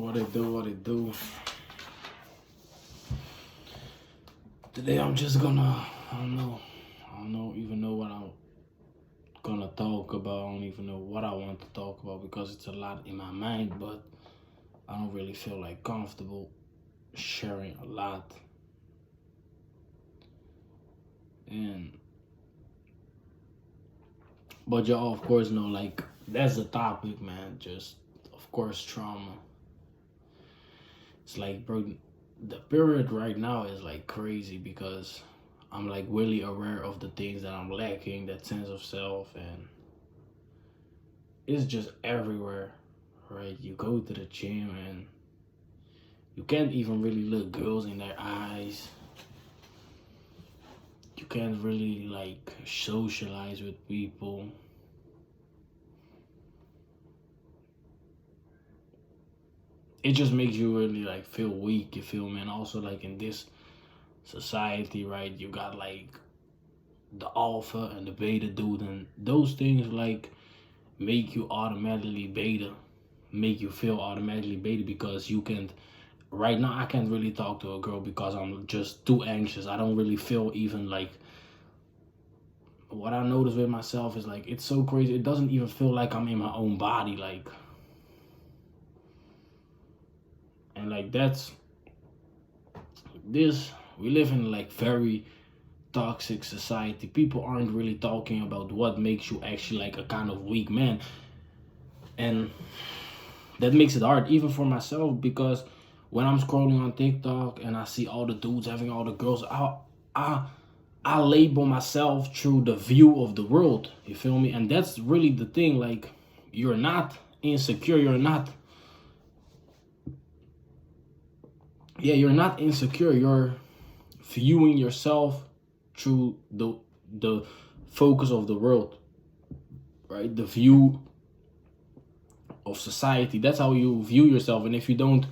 What it do, what it do. Today I'm just gonna, I don't even know what I'm gonna talk about. I don't even know what I want to talk about because it's a lot in my mind, but I don't really feel like comfortable sharing a lot. But y'all of course know, like, that's the topic, man. Just, of course, trauma. It's like, bro, the period right now is like crazy because I'm like really aware of the things that I'm lacking, that sense of self, and it's just everywhere, right? You go to the gym and you can't even really look girls in their eyes. You can't really like socialize with people. It just makes you really like feel weak, you feel me? And also like in this society, right, you got like the alpha and the beta dude, and those things like make you automatically beta, make you feel automatically beta because you can't, right now I can't really talk to a girl because I'm just too anxious. I don't really feel even like, what I notice with myself is like, it's so crazy, it doesn't even feel like I'm in my own body, like, and like that's this, we live in like very toxic society. People aren't really talking about what makes you actually like a kind of weak man, and that makes it hard even for myself because when I'm scrolling on TikTok and I see all the dudes having all the girls, I I label myself through the view of the world. You feel me? And that's really the thing. Like, you're not insecure. You're not insecure. You're viewing yourself through the focus of the world, right? The view of society. That's how you view yourself. And if you don't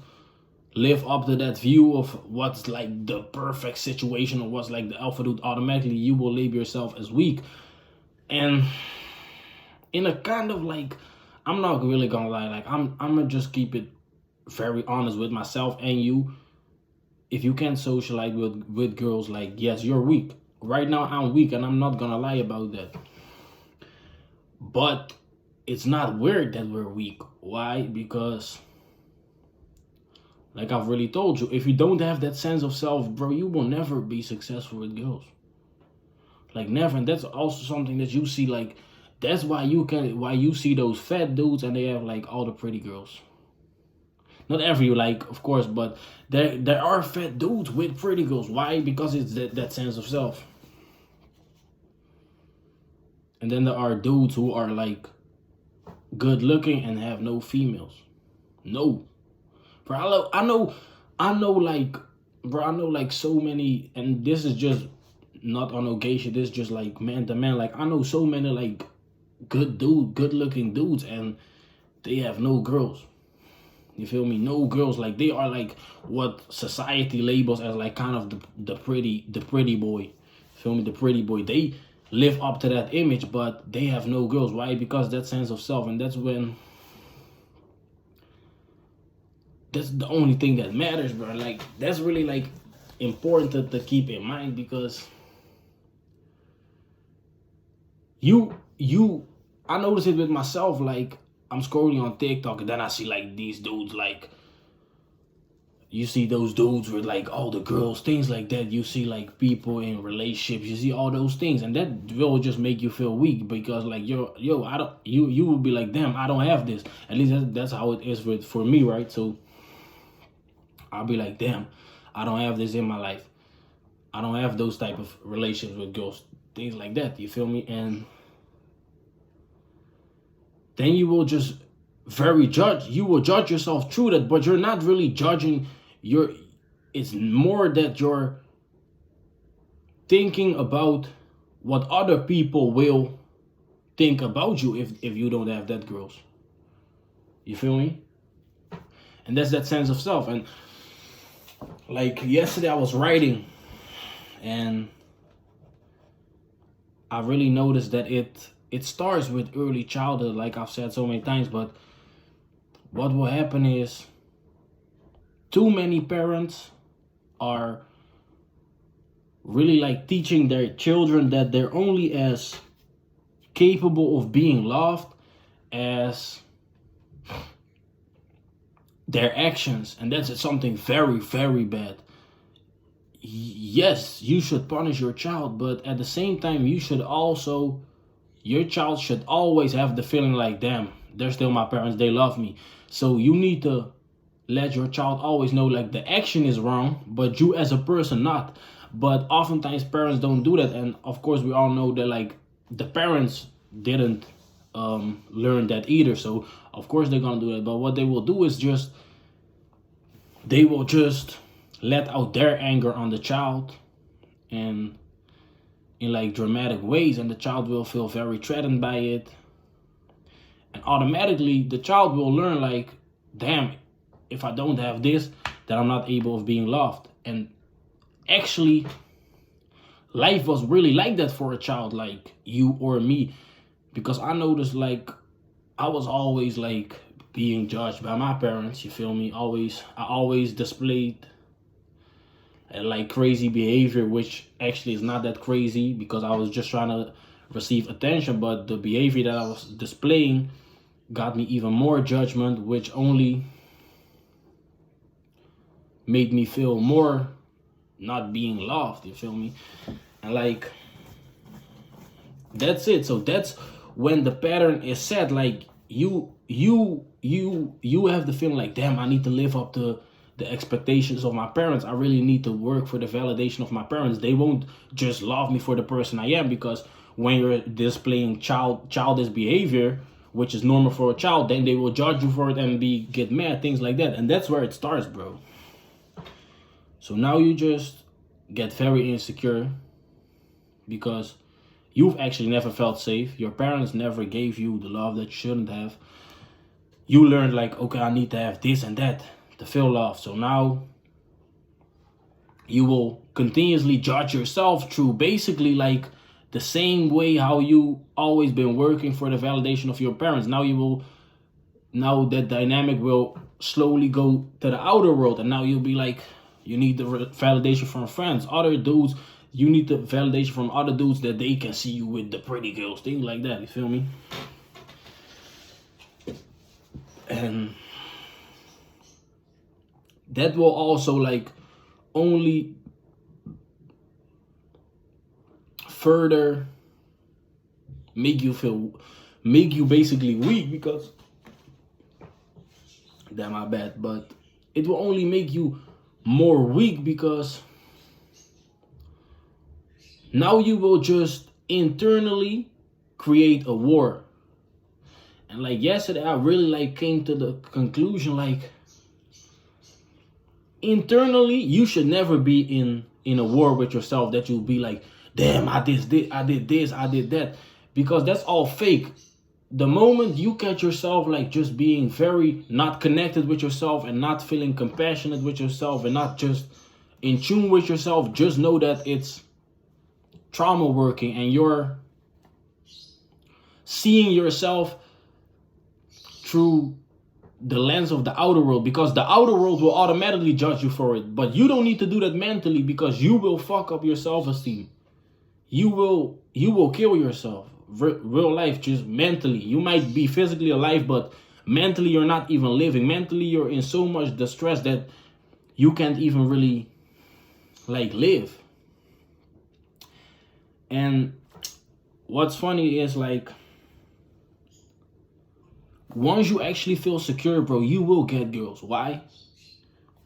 live up to that view of what's like the perfect situation or what's like the alpha dude, automatically you will label yourself as weak. And in a kind of like, I'm not really gonna lie, like I'm gonna just keep it very honest with myself and you. If you can't socialize with girls, like, yes, you're weak. Right now I'm weak and I'm not gonna lie about that. But it's not weird that we're weak. Why? Because, like I've really told you, if you don't have that sense of self, bro, you will never be successful with girls. Like, never. And that's also something that you see, like, that's why you see those fat dudes and they have like all the pretty girls. Not every, like, of course, but there are fat dudes with pretty girls. Why? Because it's that sense of self. And then there are dudes who are like good looking and have no females. No. Bro, I know, like, bro, I know like so many, and this is just not on occasion, this is just like man to man. Like, I know so many like good looking dudes, and they have no girls. You feel me? No girls. Like, they are like what society labels as like kind of the pretty boy. Feel me? The pretty boy. They live up to that image, but they have no girls. Why? Because that sense of self, and that's the only thing that matters, bro. Like, that's really like important to keep in mind because I notice it with myself. Like, I'm scrolling on TikTok and then I see like these dudes, like, you see those dudes with like all the girls, things like that. You see like people in relationships, you see all those things, and that will just make you feel weak because like I don't, you will be like, damn, I don't have this. At least that's how it is for me, right? So I'll be like, damn, I don't have this in my life. I don't have those type of relationships with girls, things like that. You feel me? And then you will just you will judge yourself through that, but you're not really judging it's more that you're thinking about what other people will think about you if you don't have that girls. You feel me? And that's that sense of self. And like yesterday I was writing and I really noticed that it starts with early childhood, like I've said so many times, but what will happen is too many parents are really like teaching their children that they're only as capable of being loved as their actions, and that's something very, very bad. Yes, you should punish your child, but at the same time, your child should always have the feeling like, damn, they're still my parents, they love me. So you need to let your child always know like the action is wrong, but you as a person not. But oftentimes parents don't do that, and of course we all know that like the parents didn't learn that either. So of course they're gonna do it. But what they will do is they will just let out their anger on the child, and in like dramatic ways, and the child will feel very threatened by it, and automatically the child will learn like, damn, if I don't have this, then I'm not able of being loved. And actually life was really like that for a child like you or me, because I noticed like I was always like being judged by my parents, you feel me? I always displayed like crazy behavior, which actually is not that crazy because I was just trying to receive attention, but the behavior that I was displaying got me even more judgment, which only made me feel more not being loved, you feel me? And like that's it. So that's when the pattern is set. Like you have the feeling like, damn, I need to live up to the expectations of my parents. I really need to work for the validation of my parents. They won't just love me for the person I am, because when you're displaying childish behavior, which is normal for a child, then they will judge you for it and get mad, things like that. And that's where it starts, bro. So now you just get very insecure because you've actually never felt safe. Your parents never gave you the love that you shouldn't have. You learned like, okay, I need to have this and that to feel love. So now you will continuously judge yourself through basically like the same way how you always been working for the validation of your parents. Now that dynamic will slowly go to the outer world, and now you'll be like, you need the validation from friends, other dudes. You need the validation from other dudes that they can see you with the pretty girls, things like that. You feel me? And that will also like only further make you basically weak, because that my bad, but it will only make you more weak, because now you will just internally create a war. And like yesterday, I really like came to the conclusion like internally you should never be in a war with yourself, that you'll be like, damn, I did this, I did that, because that's all fake. The moment you catch yourself like just being very not connected with yourself and not feeling compassionate with yourself and not just in tune with yourself, just know that it's trauma working, and you're seeing yourself through the lens of the outer world, because the outer world will automatically judge you for it. But you don't need to do that mentally, because you will fuck up your self-esteem. You will kill yourself. Real life, just mentally. You might be physically alive, but mentally you're not even living. Mentally you're in so much distress that you can't even really like live. And what's funny is like, once you actually feel secure, bro, you will get girls. Why?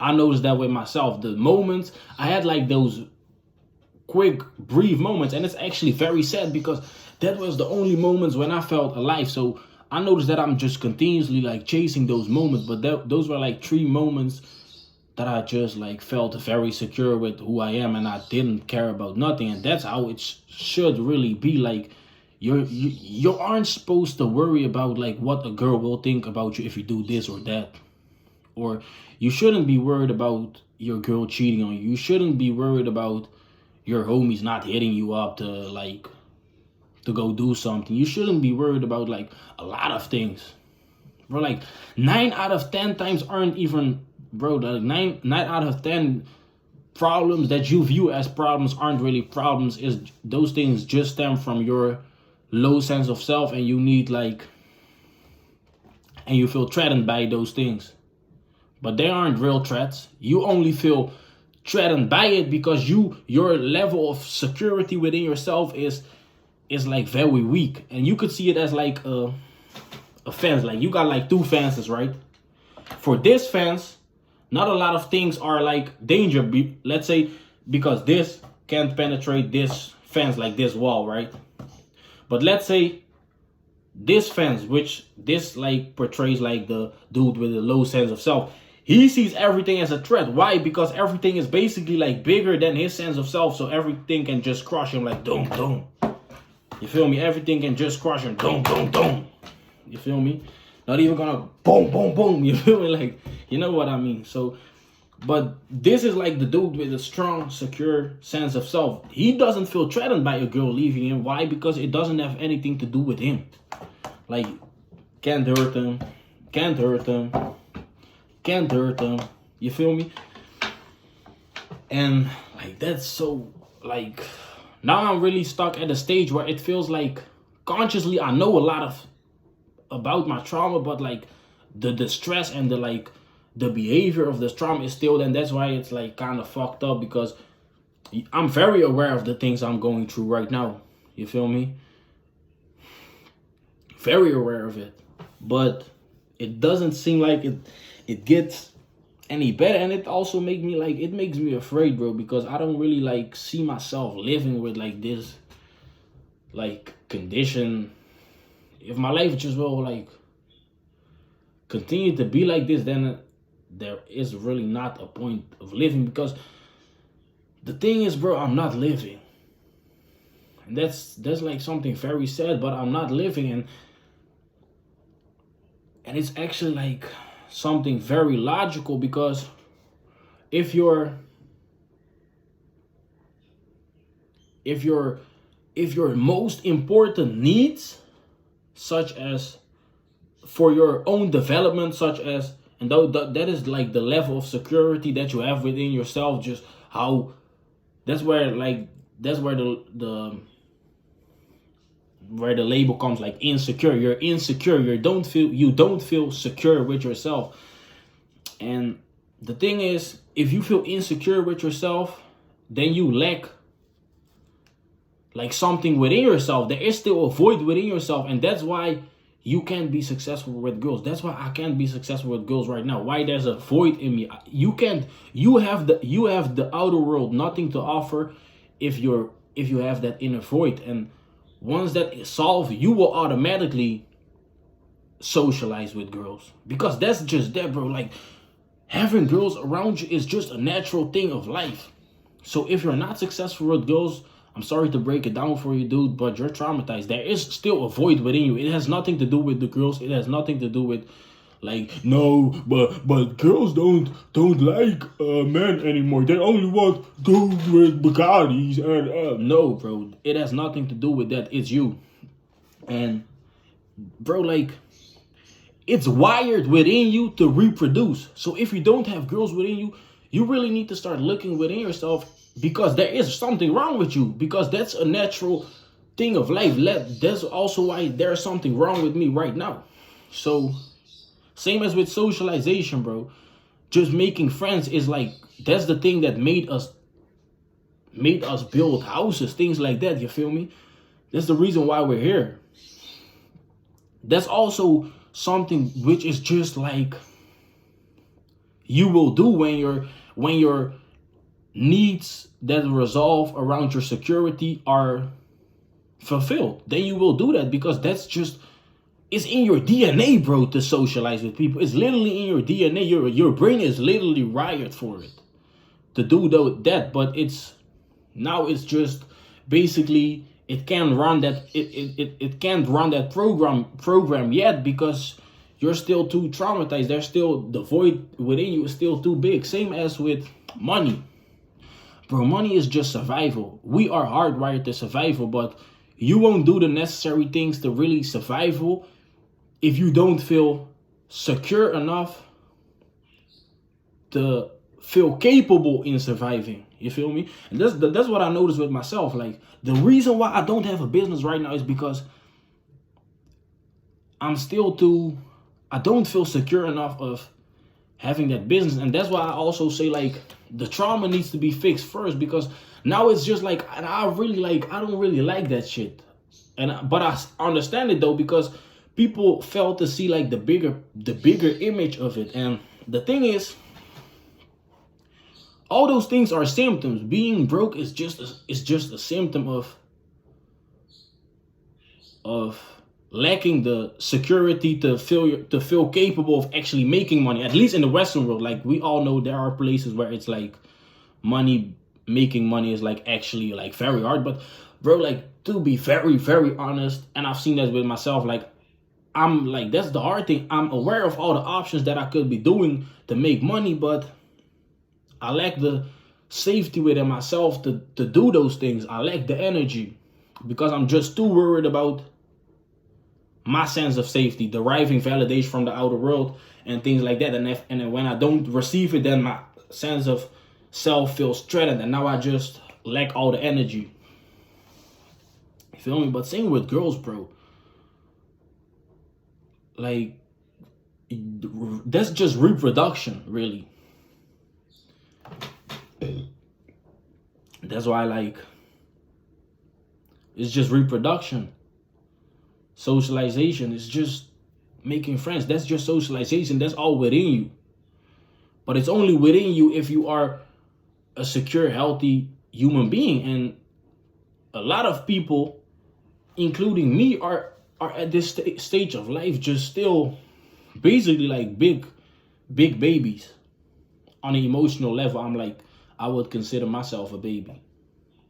I noticed that with myself. The moments I had like those quick, brief moments, and it's actually very sad because that was the only moments when I felt alive. So I noticed that I'm just continuously like chasing those moments, but those were like 3 moments that I just like felt very secure with who I am, and I didn't care about nothing. And that's how it should really be. Like you aren't supposed to worry about like what a girl will think about you if you do this or that, or you shouldn't be worried about your girl cheating on you. You shouldn't be worried about your homies not hitting you up to go do something. You shouldn't be worried about like a lot of things. Bro, like 9 out of 10 times aren't even bro, like nine out of 10 problems that you view as problems aren't really problems. Is those things just stem from your low sense of self, and you need like, and you feel threatened by those things. But they aren't real threats. You only feel threatened by it because your level of security within yourself is like very weak. And you could see it as like a fence. Like you got like two fences, right? For this fence, not a lot of things are like danger. Let's say because this can't penetrate this fence, like this wall, right? But let's say this fence, which this like portrays like the dude with a low sense of self, he sees everything as a threat. Why? Because everything is basically like bigger than his sense of self, so everything can just crush him like boom, boom. You feel me? Everything can just crush him, boom, boom, boom. You feel me? Not even gonna boom, boom, boom. You feel me? Like, you know what I mean? So, but this is like the dude with a strong, secure sense of self. He doesn't feel threatened by a girl leaving him. Why? Because it doesn't have anything to do with him. Like, can't hurt him, can't hurt him, can't hurt him. You feel me? And like that's so like now I'm really stuck at a stage where it feels like consciously I know a lot of about my trauma, but like the stress and the like the behavior of this trauma is still, and that's why it's like kind of fucked up, because I'm very aware of the things I'm going through right now. You feel me? Very aware of it, but it doesn't seem like it gets any better. And it also makes me like, it makes me afraid, bro, because I don't really like see myself living with like this like condition. If my life just will like continue to be like this, then there is really not a point of living, because the thing is, bro, I'm not living. And that's like something very sad, but I'm not living. And it's actually like something very logical, because if your most important needs, such as for your own development, such as, and that is like the level of security that you have within yourself, just how that's where where the label comes, like insecure. You're insecure. You don't feel secure with yourself. And the thing is, if you feel insecure with yourself, then you lack like something within yourself. There is still a void within yourself, and that's why you can't be successful with girls. That's why I can't be successful with girls right now. Why? There's a void in me. You can't. You have the outer world, nothing to offer if you have that inner void. And once that is solved, you will automatically socialize with girls, because that's just that, bro. Like, having girls around you is just a natural thing of life. So if you're not successful with girls, I'm sorry to break it down for you, dude, but you're traumatized. There is still a void within you. It has nothing to do with the girls. It has nothing to do with like, no, but girls don't like men anymore. They only want dudes with Bugattis and no, bro. It has nothing to do with that. It's you. And bro, like, it's wired within you to reproduce. So if you don't have girls within you, you really need to start looking within yourself, because there is something wrong with you, because that's a natural thing of life. That's also why there's something wrong with me right now. So same as with socialization, bro. Just making friends is like, that's the thing that made us build houses, things like that. You feel me? That's the reason why we're here. That's also something which is just like you will do when your needs that resolve around your security are fulfilled. Then you will do that, because that's just, it's in your DNA, bro, to socialize with people. It's literally in your DNA. Your brain is literally wired for it to do that. But it's just basically it can't run that it can't run that program yet, because you're still too traumatized. There's still, the void within you is still too big. Same as with money. Bro, money is just survival. We are hardwired to survival, but you won't do the necessary things to really survival if you don't feel secure enough to feel capable in surviving. You feel me? And that's what I noticed with myself. Like, the reason why I don't have a business right now is because I don't feel secure enough of having that business. And that's why I also say, like, the trauma needs to be fixed first, because now it's just like, and I don't really like that shit. But I understand it though, because people fail to see like the bigger image of it. And the thing is, all those things are symptoms. Being broke is just a symptom of lacking the security to feel capable of actually making money. At least in the Western world, like, we all know there are places where it's like making money is like actually like very hard. But bro, like, to be very, very honest, and I've seen that with myself, like, I'm like, that's the hard thing. I'm aware of all the options that I could be doing to make money, but I lack the safety within myself to do those things. I lack the energy because I'm just too worried about my sense of safety, deriving validation from the outer world and things like that. And then when I don't receive it, then my sense of self feels threatened, and now I just lack all the energy. You feel me? But same with girls, bro. Like, that's just reproduction, really. That's why, like, it's just reproduction. Socialization is just making friends. That's just socialization. That's all within you. But it's only within you if you are a secure, healthy human being. And a lot of people, including me, are at this stage of life just still basically like big babies. On an emotional level, I would consider myself a baby,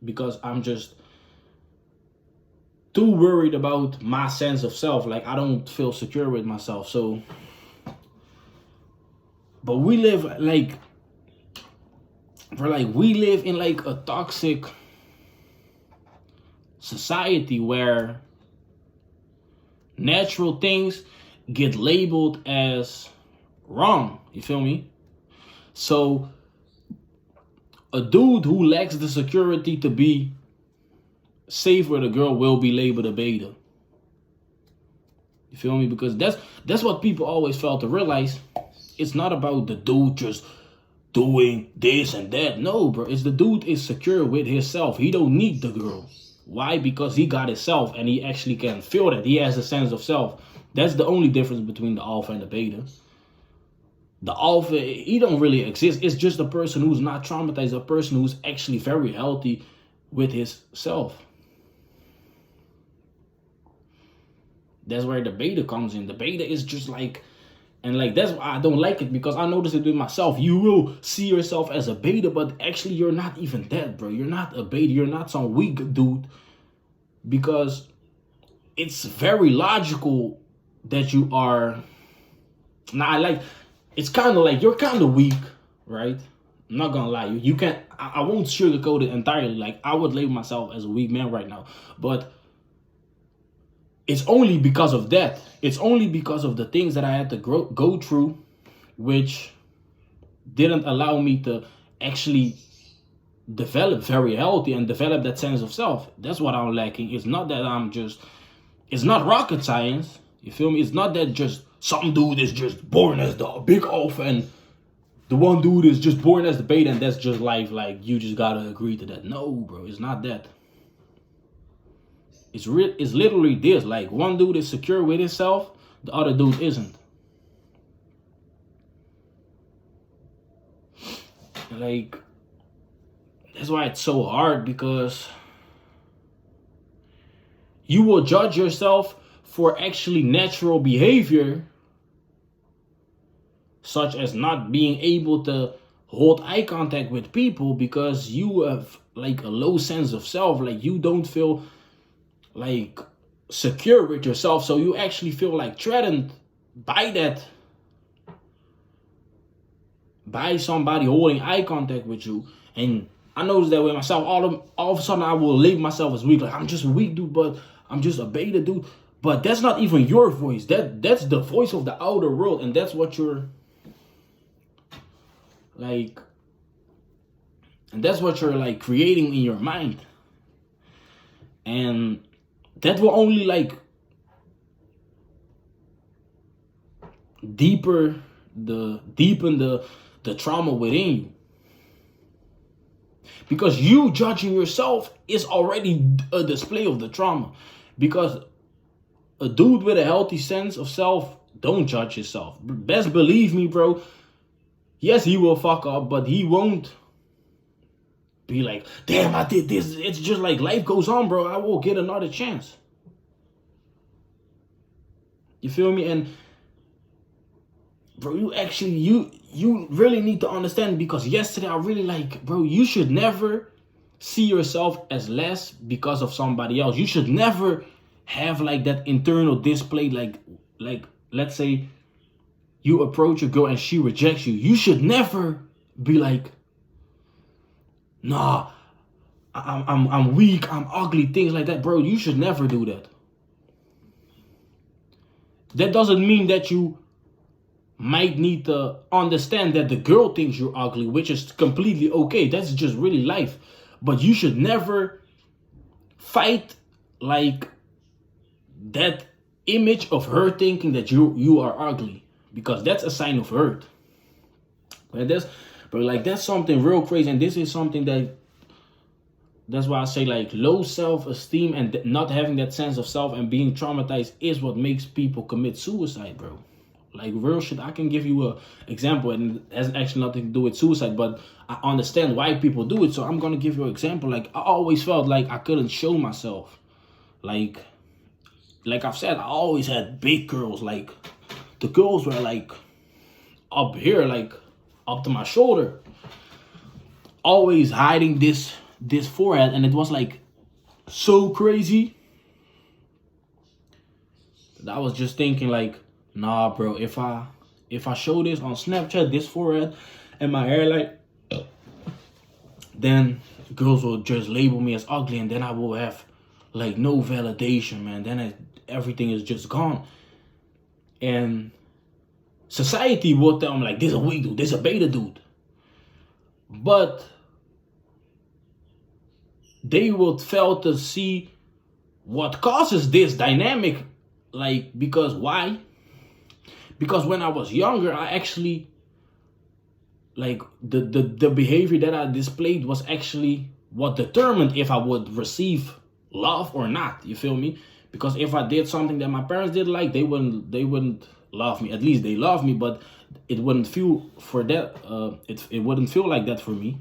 because I'm just too worried about my sense of self. Like, I don't feel secure with myself. So, but we live in like a toxic society where natural things get labeled as wrong. You feel me? So a dude who lacks the security to be safe with a girl will be labeled a beta. You feel me? Because that's what people always fail to realize. It's not about the dude just doing this and that. No, bro. It's the dude is secure with himself. He don't need the girl. Why? Because he got himself, and he actually can feel that. He has a sense of self. That's the only difference between the alpha and the beta. The alpha, he don't really exist. It's just a person who's not traumatized, a person who's actually very healthy with his self. That's where the beta comes in. The beta is just like, and like, that's why I don't like it, because I noticed it with myself. You will see yourself as a beta, but actually you're not even that, bro. You're not a beta. You're not some weak dude, because it's very logical that you are. Now, it's kind of like you're kind of weak, right? I'm not gonna lie. You can't. I won't sugarcoat it entirely. Like, I would label myself as a weak man right now, but it's only because of that. It's only because of the things that I had to go through, which didn't allow me to actually develop very healthy and develop that sense of self. That's what I'm lacking. It's not that it's not rocket science. You feel me? It's not that just some dude is just born as the big alpha and the one dude is just born as the beta, and that's just life. Like, you just gotta agree to that. No, bro, it's not that. It's literally this. Like, one dude is secure with himself, the other dude isn't. Like, that's why it's so hard, because you will judge yourself for actually natural behavior, such as not being able to hold eye contact with people, because you have like a low sense of self. Like, you don't feel like secure with yourself, so you actually feel like threatened by somebody holding eye contact with you. And I noticed that with myself. All of a sudden I will label myself as weak. Like, I'm just a weak dude, but I'm just a beta dude. But that's not even your voice. That's the voice of the outer world, and that's what you're Like, and that's what you're like creating in your mind. And that will only like deepen the trauma within you. Because you judging yourself is already a display of the trauma. Because a dude with a healthy sense of self don't judge himself. Best believe me, bro. Yes, he will fuck up, but he won't be like, damn, I did this. It's just like life goes on, bro. I will get another chance. You feel me? And bro, you really need to understand, because yesterday I really like, bro, you should never see yourself as less because of somebody else. You should never have like that internal display, like let's say you approach a girl and she rejects you. You should never be like, nah, I'm weak, I'm ugly, things like that, bro. You should never do that. That doesn't mean that you might need to understand that the girl thinks you're ugly, which is completely okay. That's just really life. But you should never fight like that image of her thinking that you are ugly, because that's a sign of hurt. And that's something real crazy. And this is something that's why I say like low self-esteem and not having that sense of self and being traumatized is what makes people commit suicide, bro. Like real shit. I can give you a example, and it has actually nothing to do with suicide, but I understand why people do it. So I'm gonna give you an example. Like I always felt like I couldn't show myself. Like I've said, I always had big girls. Like the girls were like up here, like up to my shoulder. Always hiding this forehead, and it was like so crazy. I was just thinking like, nah, bro, if I show this on Snapchat, this forehead and my hairline, then girls will just label me as ugly, and then I will have like no validation, man. Then everything is just gone. And society will tell me like, this is a weak dude, this is a beta dude. But they will fail to see what causes this dynamic. Like, because why? Because when I was younger, I actually, like, the behavior that I displayed was actually what determined if I would receive love or not. You feel me? Because if I did something that my parents didn't like, they wouldn't love me. At least they love me, but it wouldn't feel for that. It wouldn't feel like that for me.